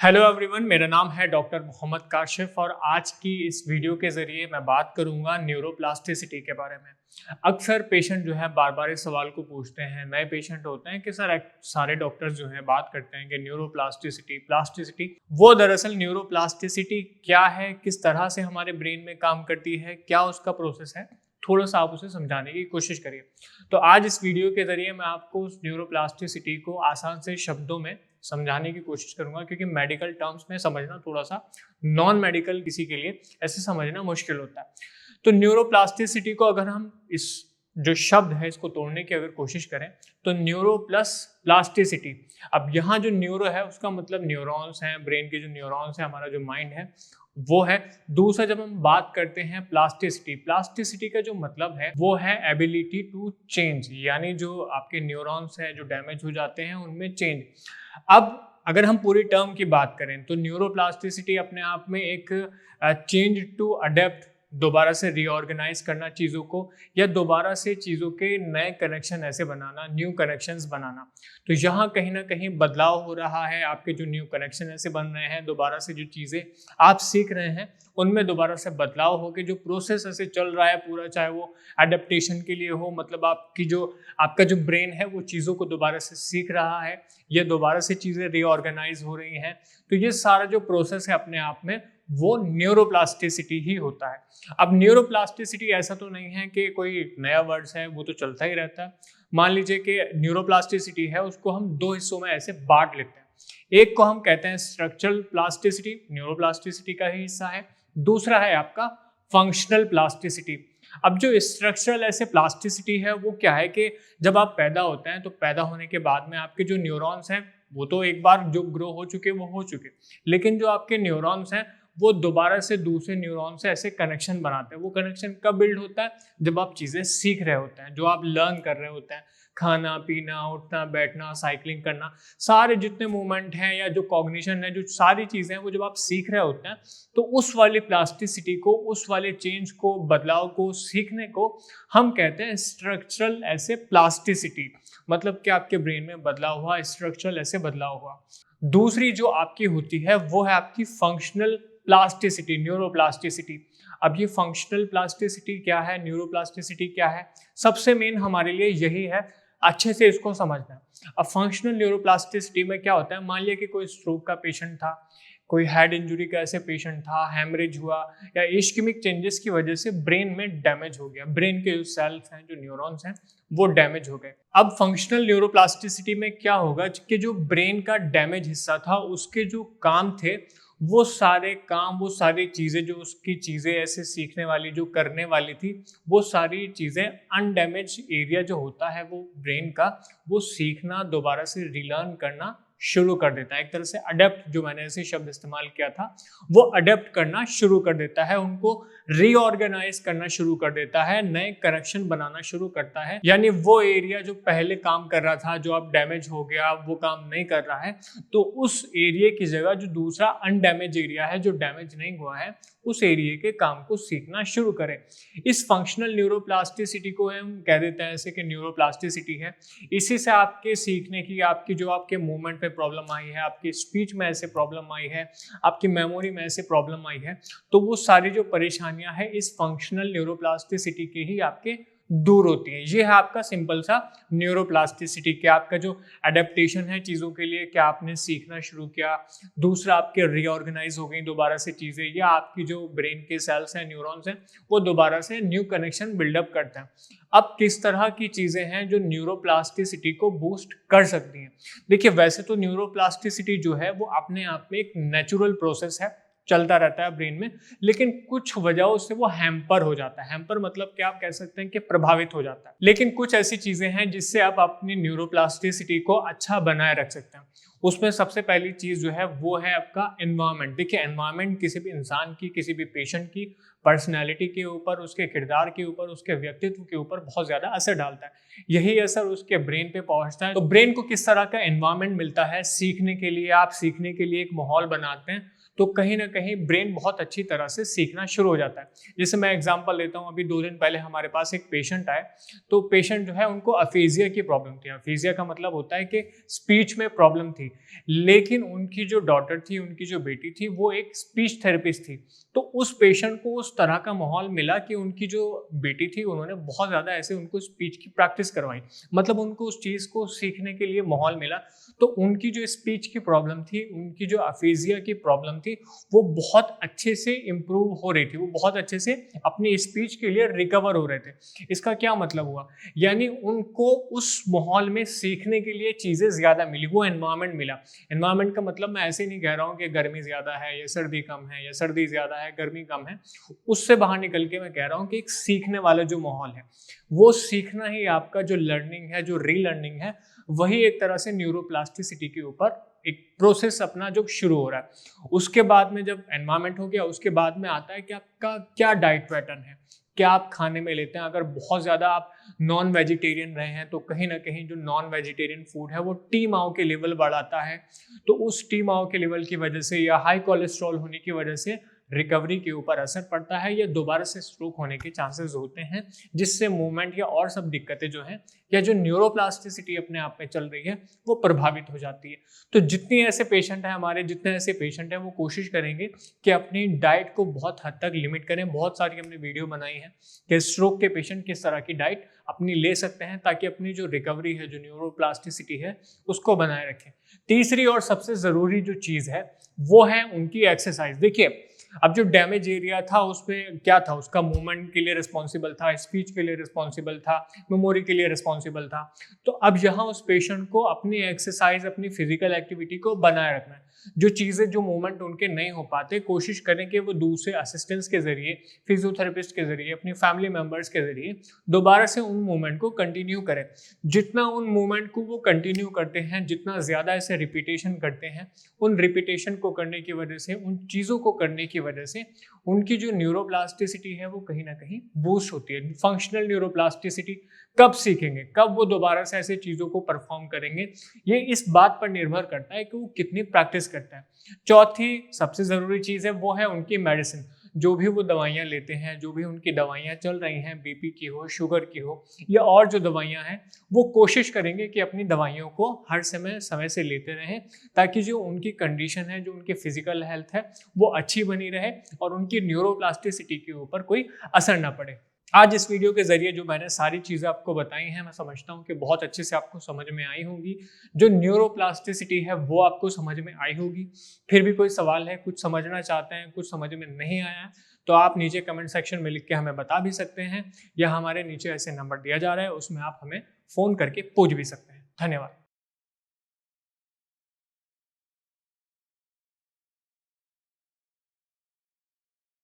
Hello everyone, मेरा नाम है डॉक्टर मोहम्मद काशिफ और आज की इस वीडियो के ज़रिए मैं बात करूंगा न्यूरोप्लास्टिसिटी के बारे में। अक्सर पेशेंट जो है बार बार इस सवाल को पूछते हैं, नए पेशेंट होते हैं कि सर सारे डॉक्टर्स जो हैं बात करते हैं कि न्यूरोप्लास्टिसिटी प्लास्टिसिटी। वो दरअसल न्यूरोप्लास्टिसिटी क्या है, किस तरह से हमारे ब्रेन में काम करती है, क्या उसका प्रोसेस है, थोड़ा सा आप उसे समझाने की कोशिश करिए। तो आज इस वीडियो के ज़रिए मैं आपको उस न्यूरोप्लास्टिसिटी को आसान से शब्दों में समझाने की कोशिश करूंगा, क्योंकि मेडिकल टर्म्स में समझना थोड़ा सा नॉन मेडिकल किसी के लिए ऐसे समझना मुश्किल होता है। तो न्यूरोप्लास्टिसिटी को अगर हम इस जो शब्द है इसको तोड़ने की अगर कोशिश करें तो न्यूरो प्लस प्लास्टिसिटी। अब यहाँ जो न्यूरो है उसका मतलब न्यूरॉन्स हैं, ब्रेन के जो न्यूरॉन्स हैं, हमारा जो माइंड है वो है। दूसरा, जब हम बात करते हैं प्लास्टिसिटी, प्लास्टिसिटी का जो मतलब है वो है एबिलिटी टू चेंज, यानी जो आपके न्यूरॉन्स हैं जो डैमेज हो जाते हैं उनमें चेंज। अब अगर हम पूरी टर्म की बात करें तो न्यूरोप्लास्टिसिटी अपने आप में एक चेंज टू अडेप्ट, दोबारा से रीऑर्गेनाइज करना चीज़ों को, या दोबारा से चीज़ों के नए कनेक्शन ऐसे बनाना, न्यू कनेक्शंस बनाना। तो यहाँ कहीं ना कहीं बदलाव हो रहा है, आपके जो न्यू कनेक्शन ऐसे बन रहे हैं, दोबारा से जो चीज़ें आप सीख रहे हैं उनमें दोबारा से बदलाव हो के जो प्रोसेस ऐसे चल रहा है पूरा, चाहे वो एडेप्टेशन के लिए हो, मतलब आपका जो ब्रेन है वो चीज़ों को दोबारा से सीख रहा है, ये दोबारा से चीज़ें रीऑर्गेनाइज हो रही हैं। तो ये सारा जो प्रोसेस है अपने आप में वो न्यूरोप्लास्टिसिटी ही होता है। अब न्यूरोप्लास्टिसिटी ऐसा तो नहीं है कि कोई नया वर्ड्स है, वो तो चलता ही रहता है। मान लीजिए कि न्यूरोप्लास्टिसिटी है, उसको हम दो हिस्सों में ऐसे बांट लेते हैं। एक को हम कहते हैं स्ट्रक्चरल प्लास्टिसिटी, न्यूरोप्लास्टिसिटी का ही हिस्सा है। दूसरा है आपका फंक्शनल प्लास्टिसिटी। अब जो स्ट्रक्चरल ऐसे प्लास्टिसिटी है वो क्या है कि जब आप पैदा होते हैं तो पैदा होने के बाद में आपके जो न्यूरॉन्स हैं वो तो एक बार जो ग्रो हो चुके वो हो चुके, लेकिन जो आपके न्यूरॉन्स हैं वो दोबारा से दूसरे न्यूरॉन से ऐसे कनेक्शन बनाते हैं। वो कनेक्शन कब बिल्ड होता है? जब आप चीज़ें सीख रहे होते हैं, जो आप लर्न कर रहे होते हैं, खाना पीना, उठना बैठना, साइकिलिंग करना, सारे जितने मूवमेंट हैं या जो कॉग्निशन है, जो सारी चीज़ें हैं, वो जब आप सीख रहे होते हैं तो उस वाली प्लास्टिसिटी को, उस वाले चेंज को, बदलाव को, सीखने को हम कहते हैं स्ट्रक्चरल ऐसे प्लास्टिसिटी। मतलब कि आपके ब्रेन में बदलाव हुआ, स्ट्रक्चरल ऐसे बदलाव हुआ। दूसरी जो आपकी होती है वो है आपकी फंक्शनल प्लास्टिसिटी, न्यूरोप्लास्टिसिटी। अब ये फंक्शनल प्लास्टिसिटी क्या है, न्यूरोप्लास्टिसिटी क्या है, सबसे मेन हमारे लिए यही है अच्छे से इसको समझना। अब फंक्शनल न्यूरोप्लास्टिसिटी में क्या होता है, मान लिया कि कोई स्ट्रोक का पेशेंट था, कोई हेड इंजरी का ऐसे पेशेंट था, हैमरेज हुआ या इश्केमिक चेंजेस की वजह से ब्रेन में डैमेज हो गया, ब्रेन के जो सेल्स हैं, जो न्यूरॉन्स हैं वो डैमेज हो गए। अब फंक्शनल न्यूरोप्लास्टिसिटी में क्या होगा कि जो ब्रेन का डैमेज हिस्सा था उसके जो काम थे वो सारे काम, वो सारी चीज़ें, जो उसकी चीज़ें ऐसे सीखने वाली जो करने वाली थी, वो सारी चीज़ें अनडैमेज एरिया जो होता है वो ब्रेन का, वो सीखना, दोबारा से रिलर्न करना शुरू कर देता है। एक तरह से अडेप्ट, जो मैंने ऐसे शब्द इस्तेमाल किया था, वो अडेप्ट करना शुरू कर देता है, उनको रीऑर्गेनाइज करना शुरू कर देता है, नए कनेक्शन बनाना शुरू करता है। यानी वो एरिया जो पहले काम कर रहा था, जो अब डैमेज हो गया, वो काम नहीं कर रहा है, तो उस एरिया की जगह जो दूसरा अनडैमेज एरिया है, जो डैमेज नहीं हुआ है, उस एरिया के काम को सीखना शुरू करें। इस फंक्शनल न्यूरोप्लास्टिसिटी को हम कह देते हैं ऐसे कि न्यूरोप्लास्टिसिटी है। इसी से आपके सीखने की, आपकी जो आपके मूवमेंट पे प्रॉब्लम आई है, आपकी स्पीच में ऐसे प्रॉब्लम आई है, आपकी मेमोरी में ऐसे प्रॉब्लम आई है, तो वो सारी जो परेशानियां हैं इस फंक्शनल न्यूरोप्लास्टिसिटी के ही आपके दूर होती है। ये है आपका सिंपल सा न्यूरोप्लास्टिसिटी, कि आपका जो एडेप्टेशन है चीज़ों के लिए, क्या आपने सीखना शुरू किया, दूसरा आपके रीऑर्गेनाइज हो गई दोबारा से चीज़ें, या आपकी जो ब्रेन के सेल्स हैं, न्यूरॉन्स हैं, वो दोबारा से न्यू कनेक्शन बिल्डअप करते हैं। अब किस तरह की चीज़ें हैं जो न्यूरोप्लास्टिसिटी को बूस्ट कर सकती हैं? देखिए, वैसे तो न्यूरोप्लास्टिसिटी जो है वो अपने आप में एक नेचुरल प्रोसेस है, चलता रहता है ब्रेन में, लेकिन कुछ वजहों से वो हैम्पर हो जाता है। हैम्पर मतलब क्या, आप कह सकते हैं कि प्रभावित हो जाता है। लेकिन कुछ ऐसी चीजें हैं जिससे आप अपनी न्यूरोप्लास्टिसिटी को अच्छा बनाए रख सकते हैं। उसमें सबसे पहली चीज जो है वो है आपका एनवायरनमेंट। देखिए, एनवायरनमेंट किसी भी इंसान की, किसी भी पेशेंट की पर्सनैलिटी के ऊपर, उसके किरदार के ऊपर, उसके व्यक्तित्व के ऊपर बहुत ज्यादा असर डालता है। यही असर उसके ब्रेन पे पहुंचता है। तो ब्रेन को किस तरह का एनवायरनमेंट मिलता है सीखने के लिए, आप सीखने के लिए एक माहौल बनाते हैं, तो कहीं ना कहीं ब्रेन बहुत अच्छी तरह से सीखना शुरू हो जाता है। जैसे मैं एग्जांपल लेता हूँ, अभी 2 दिन पहले हमारे पास एक पेशेंट आए, तो पेशेंट जो है उनको अफेजिया की प्रॉब्लम थी। अफेजिया का मतलब होता है कि स्पीच में प्रॉब्लम थी, लेकिन उनकी जो डॉटर थी, उनकी जो बेटी थी, वो एक स्पीच थेरेपिस्ट थी। तो उस पेशेंट को उस तरह का माहौल मिला कि उनकी जो बेटी थी, उन्होंने बहुत ज़्यादा ऐसे उनको स्पीच की प्रैक्टिस करवाई, मतलब उनको उस चीज़ को सीखने के लिए माहौल मिला। तो उनकी जो स्पीच की प्रॉब्लम थी, उनकी जो अफेजिया की प्रॉब्लम थी, वो बहुत अच्छे से इम्प्रूव हो रही थी, वो बहुत अच्छे से अपनी स्पीच के लिए रिकवर हो रहे थे। इसका क्या मतलब हुआ, यानी उनको उस माहौल में सीखने के लिए चीज़ें ज़्यादा मिली, वो एनवायरनमेंट मिला। एनवायरनमेंट का मतलब मैं ऐसे नहीं कह रहा हूँ कि गर्मी ज़्यादा है या सर्दी कम है, या सर्दी ज़्यादा है गर्मी कम है, उससे बाहर निकल के मैं कह रहा हूँ कि एक सीखने वाला जो माहौल है, वो सीखना ही आपका जो लर्निंग है, जो रीलर्निंग है, वही एक तरह से न्यूरोप्लास्टिसिटी के ऊपर एक प्रोसेस अपना जो शुरू हो रहा है। उसके बाद में जब एनवायरनमेंट हो गया, उसके बाद में आता है कि आपका क्या डाइट पैटर्न है, क्या आप खाने में लेते हैं। अगर बहुत ज़्यादा आप नॉन वेजिटेरियन रहे हैं, तो कहीं ना कहीं जो नॉन वेजिटेरियन फूड है वो टी माओ के लेवल बढ़ाता है, तो उस टी माओ के लेवल की वजह से या हाई कोलेस्ट्रॉल होने की वजह से रिकवरी के ऊपर असर पड़ता है, या दोबारा से स्ट्रोक होने के चांसेस होते हैं, जिससे मूवमेंट या और सब दिक्कतें जो हैं, या जो न्यूरोप्लास्टिसिटी अपने आप में चल रही है, वो प्रभावित हो जाती है। तो जितने ऐसे पेशेंट हैं हमारे, जितने ऐसे पेशेंट हैं, वो कोशिश करेंगे कि अपनी डाइट को बहुत हद तक लिमिट करें। बहुत सारी हमने वीडियो बनाई है कि स्ट्रोक के पेशेंट किस तरह की डाइट अपनी ले सकते हैं, ताकि अपनी जो रिकवरी है, जो न्यूरोप्लास्टिसिटी है, उसको बनाए रखें। तीसरी और सबसे ज़रूरी जो चीज़ है, वो है उनकी एक्सरसाइज। देखिए, अब जो डैमेज एरिया था उसमें क्या था, उसका मूवमेंट के लिए रिस्पॉन्सिबल था, स्पीच के लिए रिस्पॉन्सिबल था, मेमोरी के लिए रिस्पॉन्सिबल था। तो अब यहाँ उस पेशेंट को अपनी एक्सरसाइज, अपनी फिजिकल एक्टिविटी को बनाए रखना है। जो चीज़ें, जो मूवमेंट उनके नहीं हो पाते, कोशिश करें कि वो दूसरे असिस्टेंट्स के जरिए, फिजियोथेरेपिस्ट के जरिए, अपनी फैमिली मेम्बर्स के जरिए दोबारा से उन मूवमेंट को कंटिन्यू करें। जितना उन मूवमेंट को वो कंटिन्यू करते हैं, जितना ज़्यादा ऐसे रिपीटेशन करते हैं, उन रिपीटेशन को करने की वजह से, उन चीज़ों को करने की वजह से उनकी जो न्यूरोप्लास्टिसिटी है वो कहीं ना कहीं बूस्ट होती है। फंक्शनल न्यूरोप्लास्टिसिटी कब सीखेंगे, कब वो दोबारा से ऐसे चीज़ों को परफॉर्म करेंगे, ये इस बात पर निर्भर करता है कि वो कितनी प्रैक्टिस करता है। चौथी सबसे ज़रूरी चीज़ है, वो है उनकी मेडिसिन। जो भी वो दवाइयाँ लेते हैं, जो भी उनकी दवाइयाँ चल रही हैं, बीपी की हो, शुगर की हो, या और जो दवाइयाँ हैं, वो कोशिश करेंगे कि अपनी दवाइयों को हर समय समय से लेते रहें, ताकि जो उनकी कंडीशन है, जो उनकी फिजिकल हेल्थ है, वो अच्छी बनी रहे और उनकी न्यूरोप्लास्टिसिटी के ऊपर कोई असर ना पड़े। आज इस वीडियो के जरिए जो मैंने सारी चीज़ें आपको बताई हैं, मैं समझता हूँ कि बहुत अच्छे से आपको समझ में आई होंगी। जो न्यूरोप्लास्टिसिटी है वो आपको समझ में आई होगी। फिर भी कोई सवाल है, कुछ समझना चाहते हैं, कुछ समझ में नहीं आया है, तो आप नीचे कमेंट सेक्शन में लिख के हमें बता भी सकते हैं, या हमारे नीचे ऐसे नंबर दिया जा रहा है, उसमें आप हमें फ़ोन करके पूछ भी सकते हैं। धन्यवाद।